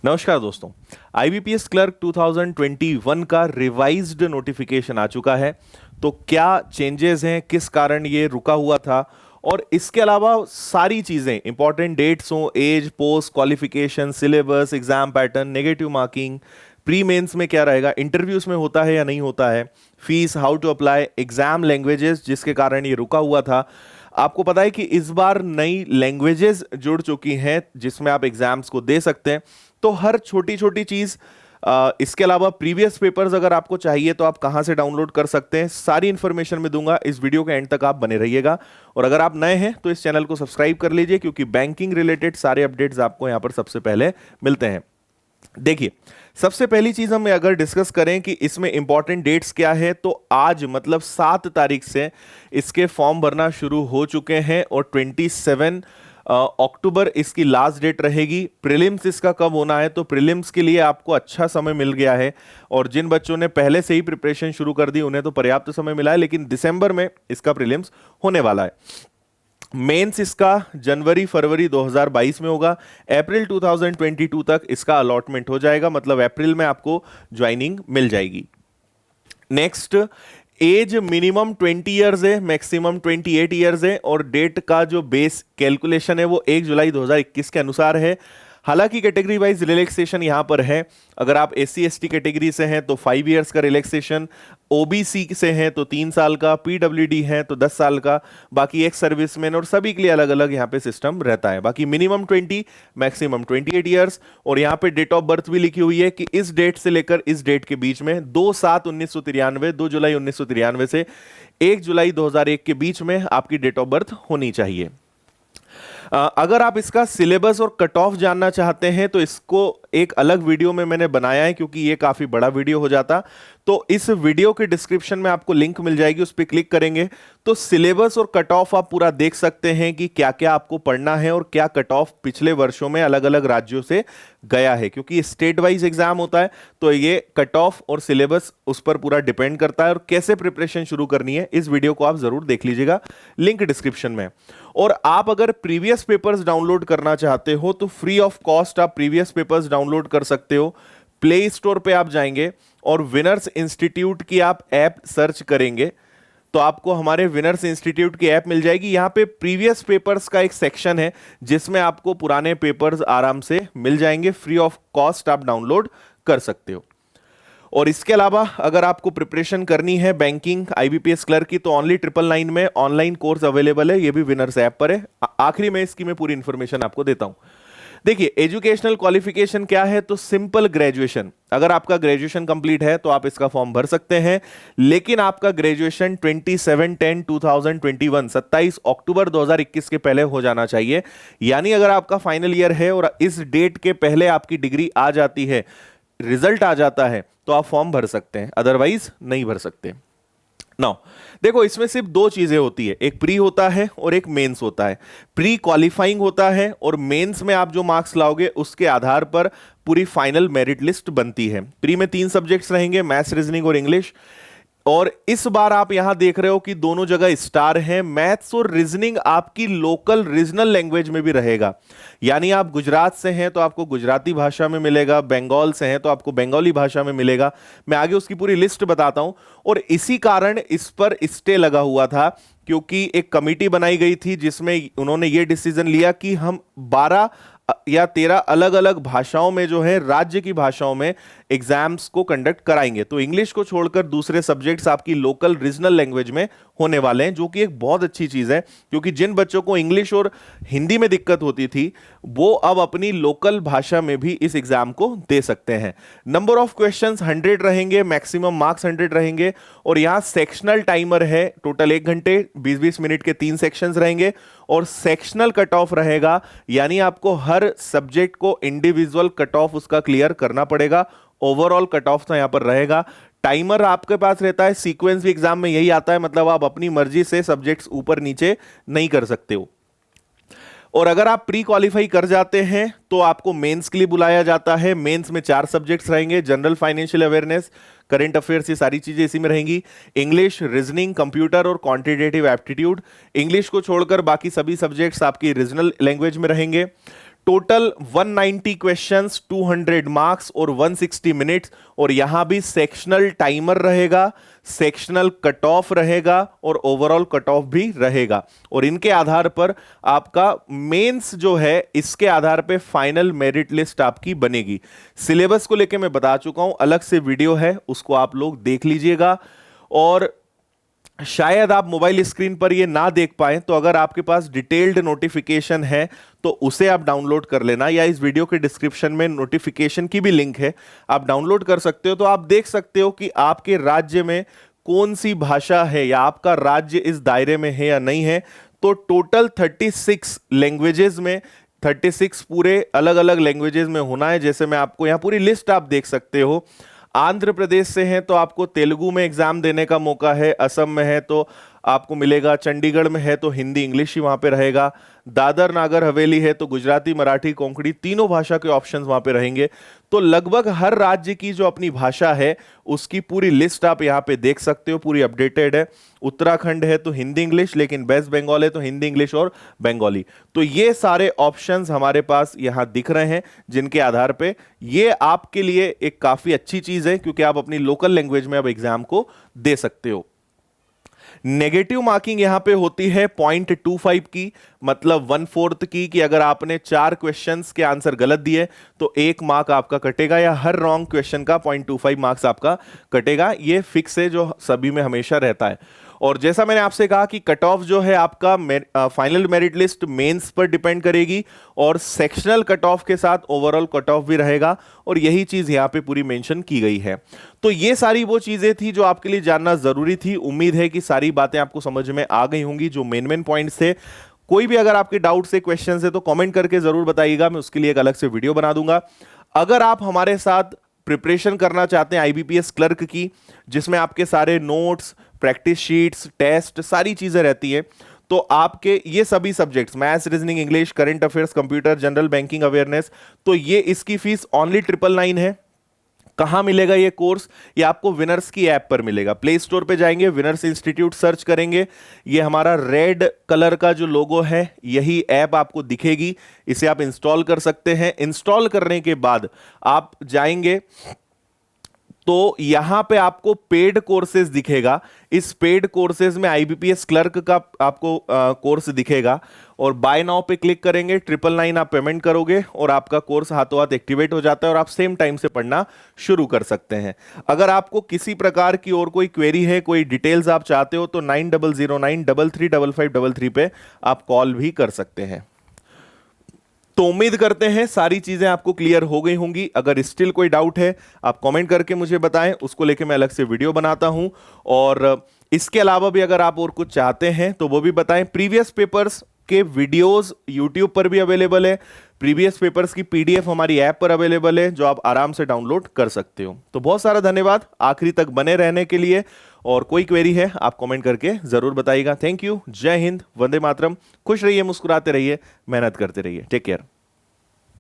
नमस्कार दोस्तों। IBPS clerk 2021 का रिवाइज्ड नोटिफिकेशन आ चुका है। तो क्या चेंजेस हैं, किस कारण ये रुका हुआ था, और इसके अलावा सारी चीजें इंपॉर्टेंट डेट्स हो, age, post qualification, syllabus, exam pattern, negative marking, pre mains में क्या रहेगा, इंटरव्यूज में होता है या नहीं होता है, fees, how to apply, exam languages जिसके कारण ये रुका हुआ था। आपको पता है कि इस बार नई लैंग्वेजेस जुड़ चुकी हैं जिसमें आप एग्जाम्स को दे सकते हैं। तो हर छोटी छोटी चीज, इसके अलावा प्रीवियस पेपर्स अगर आपको चाहिए तो आप कहां से डाउनलोड कर सकते हैं, सारी इंफॉर्मेशन मैं दूंगा। इस वीडियो के एंड तक आप बने रहिएगा। और अगर आप नए हैं तो इस चैनल को सब्सक्राइब कर लीजिए, क्योंकि बैंकिंग रिलेटेड सारे अपडेट्स आपको यहां पर सबसे पहले मिलते हैं। देखिए, सबसे पहली चीज हम अगर डिस्कस करें कि इसमें इंपॉर्टेंट डेट्स क्या है, तो आज मतलब 7 तारीख से इसके फॉर्म भरना शुरू हो चुके हैं और 27 अक्टूबर इसकी लास्ट डेट रहेगी। प्रीलिम्स इसका कब होना है, तो प्रीलिम्स के लिए आपको अच्छा समय मिल गया है, और जिन बच्चों ने पहले से ही प्रिपरेशन शुरू कर दी उन्हें तो पर्याप्त समय मिला है, लेकिन दिसंबर में इसका प्रीलिम्स होने वाला है। मेंस इसका जनवरी फरवरी 2022 में होगा। अप्रैल 2022 तक इसका अलॉटमेंट हो जाएगा, मतलब अप्रैल में आपको ज्वाइनिंग मिल जाएगी। नेक्स्ट, एज मिनिमम 20 इयर्स है, मैक्सिमम 28 इयर्स है, और डेट का जो बेस कैलकुलेशन है वो 1 जुलाई 2021 के अनुसार है। हालांकि कैटेगरी वाइज रिलैक्सेशन यहां पर है। अगर आप एससी एसटी कैटेगरी से हैं तो 5 इयर्स का रिलैक्सेशन, ओबीसी से हैं तो 3 साल का, पीडब्ल्यूडी हैं तो 10 साल का, बाकी एक्स सर्विसमैन और सभी के लिए अलग अलग यहां पे सिस्टम रहता है। बाकी मिनिमम 20, मैक्सिमम 28 इयर्स। और यहां पे डेट ऑफ बर्थ भी लिखी हुई है कि इस डेट से लेकर इस डेट के बीच में 2/7/1993, 2 जुलाई 1993 से 1 जुलाई 2001 के बीच में आपकी डेट ऑफ बर्थ होनी चाहिए। अगर आप इसका सिलेबस और कट ऑफ जानना चाहते हैं तो इसको एक अलग वीडियो में मैंने बनाया है, क्योंकि ये काफी बड़ा वीडियो हो जाता। तो इस वीडियो के डिस्क्रिप्शन में आपको लिंक मिल जाएगी, उस पर क्लिक करेंगे तो सिलेबस और कट ऑफ आप पूरा देख सकते हैं कि क्या क्या आपको पढ़ना है और क्या कट ऑफ पिछले वर्षों में अलग अलग राज्यों से गया है। क्योंकि स्टेट वाइज एग्जाम होता है तो ये कट ऑफ और सिलेबस उस पर पूरा डिपेंड करता है, और कैसे प्रिपरेशन शुरू करनी है इस वीडियो को आप जरूर देख लीजिएगा, लिंक डिस्क्रिप्शन में। और आप अगर प्रीवियस पेपर्स डाउनलोड करना चाहते हो तो फ्री ऑफ कॉस्ट आप प्रीवियस पेपर्स डाउनलोड कर सकते हो। प्ले स्टोर पे आप जाएंगे और विनर्स इंस्टीट्यूट की आप ऐप सर्च करेंगे तो आपको हमारे विनर्स इंस्टीट्यूट की ऐप मिल जाएगी। यहां पे प्रीवियस पेपर्स का एक सेक्शन है जिसमें आपको पुराने पेपर्स आराम से मिल जाएंगे, फ्री ऑफ कॉस्ट आप डाउनलोड कर सकते हो। और इसके अलावा अगर आपको प्रिपरेशन करनी है बैंकिंग आईबीपीएस क्लर्क की तो ओनली 999 में ऑनलाइन कोर्स अवेलेबल है, ये भी विनर्स ऐप पर है। आखिरी में इसकी मैं पूरी इंफॉर्मेशन आपको देता हूं। देखिए, एजुकेशनल क्वालिफिकेशन क्या है, तो सिंपल ग्रेजुएशन। अगर आपका ग्रेजुएशन कंप्लीट है तो आप इसका फॉर्म भर सकते हैं, लेकिन आपका ग्रेजुएशन 27/10/2021 27 अक्टूबर 2021 के पहले हो जाना चाहिए। यानी अगर आपका फाइनल ईयर है और इस डेट के पहले आपकी डिग्री आ जाती है, रिजल्ट आ जाता है, तो आप फॉर्म भर सकते हैं, अदरवाइज नहीं भर सकते। नाउ देखो, इसमें सिर्फ 2 चीजें होती है, एक प्री होता है और एक मेंस होता है। प्री क्वालिफाइंग होता है और मेंस में आप जो मार्क्स लाओगे उसके आधार पर पूरी फाइनल मेरिट लिस्ट बनती है। प्री में 3 सब्जेक्ट्स रहेंगे, मैथ्स, रीजनिंग और इंग्लिश। और इस बार आप यहां देख रहे हो कि दोनों जगह स्टार है। मैथ्स और रीजनिंग आपकी लोकल रीजनल लैंग्वेज में भी रहेगा, यानी आप गुजरात से हैं तो आपको गुजराती भाषा में मिलेगा, बंगाल से हैं तो आपको बंगाली भाषा में मिलेगा। मैं आगे उसकी पूरी लिस्ट बताता हूं। और इसी कारण इस पर स्टे लगा हुआ था, क्योंकि एक कमिटी बनाई गई थी जिसमें उन्होंने ये डिसीजन लिया कि हम 12 या 13 अलग अलग भाषाओं में, जो है राज्य की भाषाओं में एग्जाम्स को कंडक्ट कराएंगे। तो इंग्लिश को छोड़कर दूसरे सब्जेक्ट्स आपकी लोकल रीजनल लैंग्वेज में होने वाले हैं, जो कि एक बहुत अच्छी चीज है। क्योंकि जिन बच्चों को इंग्लिश और हिंदी में दिक्कत होती थी वो अब अपनी लोकल भाषा में भी इस एग्जाम को दे सकते हैं। नंबर ऑफ क्वेश्चंस 100 रहेंगे, मैक्सिमम मार्क्स 100 रहेंगे। और यहां सेक्शनल टाइमर है, टोटल 1 घंटे 20-20 मिनट के 3 सेक्शंस रहेंगे। और सेक्शनल कट ऑफ रहेगा, यानी आपको हर सब्जेक्ट को इंडिविजुअल कट ऑफ उसका क्लियर करना पड़ेगा। ओवरऑल कट ऑफ तो यहां पर रहेगा। टाइमर आपके पास रहता है, सीक्वेंस भी एग्जाम में यही आता है, मतलब आप अपनी मर्जी से सब्जेक्ट्स ऊपर नीचे नहीं कर सकते हो। और अगर आप प्री क्वालिफाई कर जाते हैं तो आपको मेंस के लिए बुलाया जाता है। मेंस में 4 सब्जेक्ट्स रहेंगे, general, financial awareness, current affairs, ये सारी चीजें इसी में रहेंगी। इंग्लिश, रीजनिंग, कंप्यूटर और क्वांटिटेटिव एप्टीट्यूड। इंग्लिश को छोड़कर बाकी सभी सब्जेक्ट्स आपकी रीजनल लैंग्वेज में रहेंगे। टोटल 190 क्वेश्चंस, 200 मार्क्स और 160 मिनट्स। और यहां भी सेक्शनल टाइमर रहेगा, सेक्शनल कट ऑफ रहेगा और ओवरऑल कट ऑफ भी रहेगा। और इनके आधार पर आपका मेंस जो है, इसके आधार पे फाइनल मेरिट लिस्ट आपकी बनेगी। सिलेबस को लेके मैं बता चुका हूं, अलग से वीडियो है, उसको आप लोग देख लीजिएगा। और शायद आप मोबाइल स्क्रीन पर ये ना देख पाए, तो अगर आपके पास डिटेल्ड नोटिफिकेशन है तो उसे आप डाउनलोड कर लेना, या इस वीडियो के डिस्क्रिप्शन में नोटिफिकेशन की भी लिंक है, आप डाउनलोड कर सकते हो। तो आप देख सकते हो कि आपके राज्य में कौन सी भाषा है, या आपका राज्य इस दायरे में है या नहीं है। तो टोटल 36 लैंग्वेजेस में, 36 पूरे अलग अलग लैंग्वेजेस में होना है। जैसे मैं आपको यहां पूरी लिस्ट आप देख सकते हो। आंध्र प्रदेश से हैं तो आपको तेलुगु में एग्जाम देने का मौका है, असम में है तो आपको मिलेगा, चंडीगढ़ में है तो हिंदी इंग्लिश ही वहां पे रहेगा, दादर नागर हवेली है तो गुजराती मराठी कोंकणी तीनों भाषा के ऑप्शंस वहां पे रहेंगे। तो लगभग हर राज्य की जो अपनी भाषा है उसकी पूरी लिस्ट आप यहां पे देख सकते हो, पूरी अपडेटेड है। उत्तराखंड है तो हिंदी इंग्लिश, लेकिन वेस्ट बंगाल है तो हिंदी इंग्लिश और बंगाली। तो ये सारे ऑप्शंस हमारे पास यहां दिख रहे हैं, जिनके आधार पे ये आपके लिए एक काफी अच्छी चीज है, क्योंकि आप अपनी लोकल लैंग्वेज में अब एग्जाम को दे सकते हो। नेगेटिव मार्किंग यहां पे होती है 0.25 की, मतलब 1/4 की, कि अगर आपने 4 क्वेश्चंस के आंसर गलत दिए तो 1 मार्क आपका कटेगा, या हर रॉन्ग क्वेश्चन का 0.25 मार्क्स आपका कटेगा। ये फिक्स है, जो सभी में हमेशा रहता है। और जैसा मैंने आपसे कहा कि कट ऑफ जो है आपका फाइनल मेरिट लिस्ट मेंस पर डिपेंड करेगी, और सेक्शनल कट ऑफ के साथ ओवरऑल कट ऑफ भी रहेगा, और यही चीज यहां पे पूरी मेंशन की गई है। तो ये सारी वो चीजें थी जो आपके लिए जानना जरूरी थी। उम्मीद है कि सारी बातें आपको समझ में आ गई होंगी, जो मेन पॉइंट्स थे। कोई भी अगर आपके डाउट्स है, क्वेश्चंस है, तो कमेंट करके जरूर बताइएगा, मैं उसके लिए एक अलग से वीडियो बना दूंगा। अगर आप हमारे साथ प्रिपरेशन करना चाहते हैं आईबीपीएस क्लर्क की, जिसमें आपके सारे नोट्स, प्रैक्टिस शीट्स, टेस्ट, सारी चीजें रहती है, तो आपके ये सभी subjects, maths, reasoning, English, current affairs, computer, general banking awareness, तो ये इसकी फीस ओनली 999 है। कहां मिलेगा ये कोर्स? ये आपको विनर्स की ऐप पर मिलेगा। प्ले स्टोर पे जाएंगे, विनर्स इंस्टीट्यूट सर्च करेंगे, ये हमारा रेड कलर का जो लोगो है, यही ऐप आपको दिखेगी। इसे आप इंस्टॉल कर सकते हैं। इंस्टॉल करने के बाद आप जाएंगे तो यहां पे आपको पेड कोर्सेज दिखेगा। इस पेड कोर्सेज में आईबीपीएस क्लर्क का आपको कोर्स दिखेगा, और बाय नाउ पे क्लिक करेंगे, 999 आप पेमेंट करोगे और आपका कोर्स हाथों हाथ एक्टिवेट हो जाता है, और आप सेम टाइम से पढ़ना शुरू कर सकते हैं। अगर आपको किसी प्रकार की और कोई क्वेरी है, कोई डिटेल्स आप चाहते हो, तो 9009335533 पे आप कॉल भी कर सकते हैं। तो उम्मीद करते हैं सारी चीजें आपको क्लियर हो गई होंगी। अगर स्टिल कोई डाउट है, आप कमेंट करके मुझे बताएं, उसको लेके मैं अलग से वीडियो बनाता हूं। और इसके अलावा भी अगर आप और कुछ चाहते हैं तो वो भी बताएं। प्रीवियस पेपर्स के वीडियोस यूट्यूब पर भी अवेलेबल है, प्रीवियस पेपर्स की पीडीएफ हमारी ऐप पर अवेलेबल है, जो आप आराम से डाउनलोड कर सकते हो। तो बहुत सारा धन्यवाद आखिरी तक बने रहने के लिए, और कोई क्वेरी है आप कमेंट करके जरूर बताइएगा। थैंक यू, जय हिंद, वंदे मातरम। खुश रहिए, मुस्कुराते रहिए, मेहनत करते रहिए। Take care.